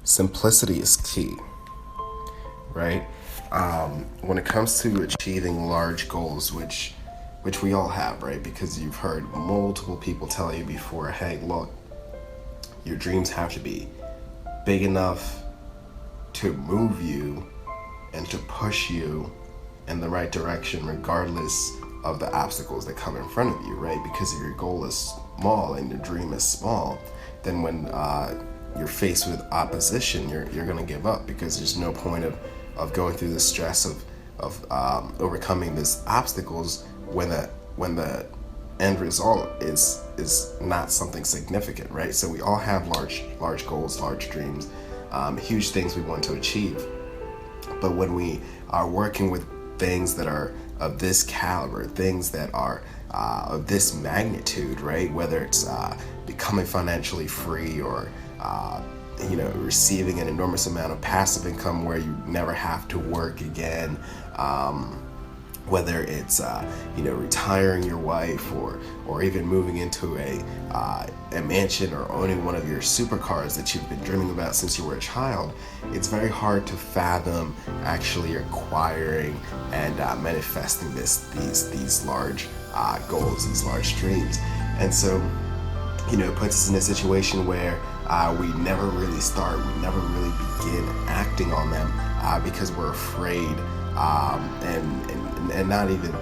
simplicity is key, right? When it comes to achieving large goals, which we all have, right? Because you've heard multiple people tell you before, hey, look, your dreams have to be big enough to move you and to push you in the right direction, regardless of the obstacles that come in front of you, right? Because if your goal is small and your dream is small, then when you're faced with opposition, you're going to give up, because there's no point of going through the stress of overcoming these obstacles when the end result is not something significant, right? So we all have large goals, large dreams, huge things we want to achieve. But when we are working with things that are of this caliber, things that are of this magnitude, right? Whether it's becoming financially free, or receiving an enormous amount of passive income where you never have to work again. Whether it's retiring your wife, or even moving into a mansion, or owning one of your supercars that you've been dreaming about since you were a child, it's very hard to fathom actually acquiring and manifesting these large goals, these large dreams. And so, it puts us in a situation where we never really start, we never really begin acting on them, because we're afraid, and not even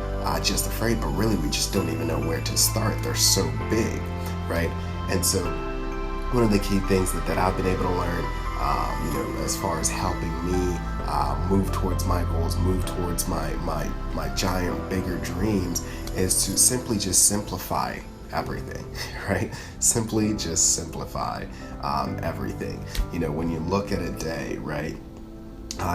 just afraid, but really we just don't even know where to start. They're so big, right? And so one of the key things that I've been able to learn, as far as helping me move towards my goals, move towards my giant, bigger dreams, is to simply just simplify everything, right? Simply just simplify everything. When you look at a day, right?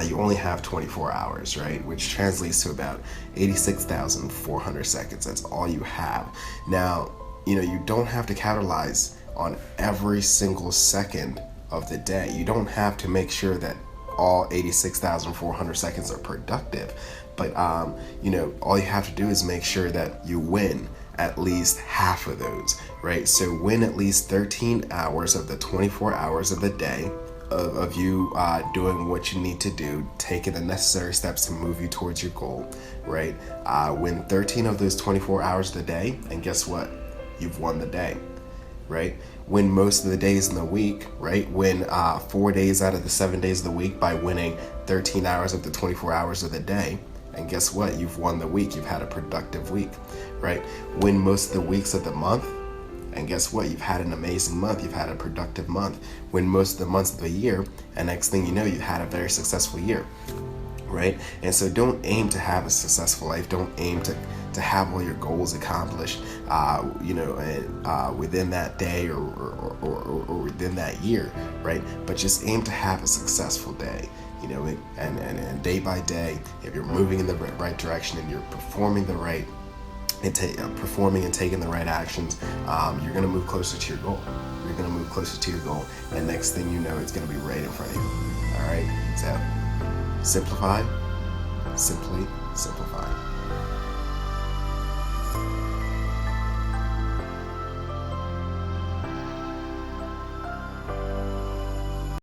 You only have 24 hours, right? Which translates to about 86,400 seconds. That's all you have. Now, you don't have to capitalize on every single second of the day. You don't have to make sure that all 86,400 seconds are productive. But, all you have to do is make sure that you win at least half of those, right? So win at least 13 hours of the 24 hours of the day of you doing what you need to do, taking the necessary steps to move you towards your goal, right? Win 13 of those 24 hours of the day, and guess what? You've won the day, right? Win most of the days in the week, right? Win 4 days out of the 7 days of the week by winning 13 hours of the 24 hours of the day. And guess what? You've won the week. You've had a productive week, right? Win most of the weeks of the month. And guess what? You've had an amazing month. You've had a productive month. Win most of the months of the year. And next thing you know, you've had a very successful year, right? And so don't aim to have a successful life. Don't aim to have all your goals accomplished, within that day or within that year, right? But just aim to have a successful day. And day by day, if you're moving in the right direction and you're performing and taking the right actions, you're going to move closer to your goal. You're going to move closer to your goal, and next thing you know, it's going to be right in front of you. All right. So simplify, simply simplify.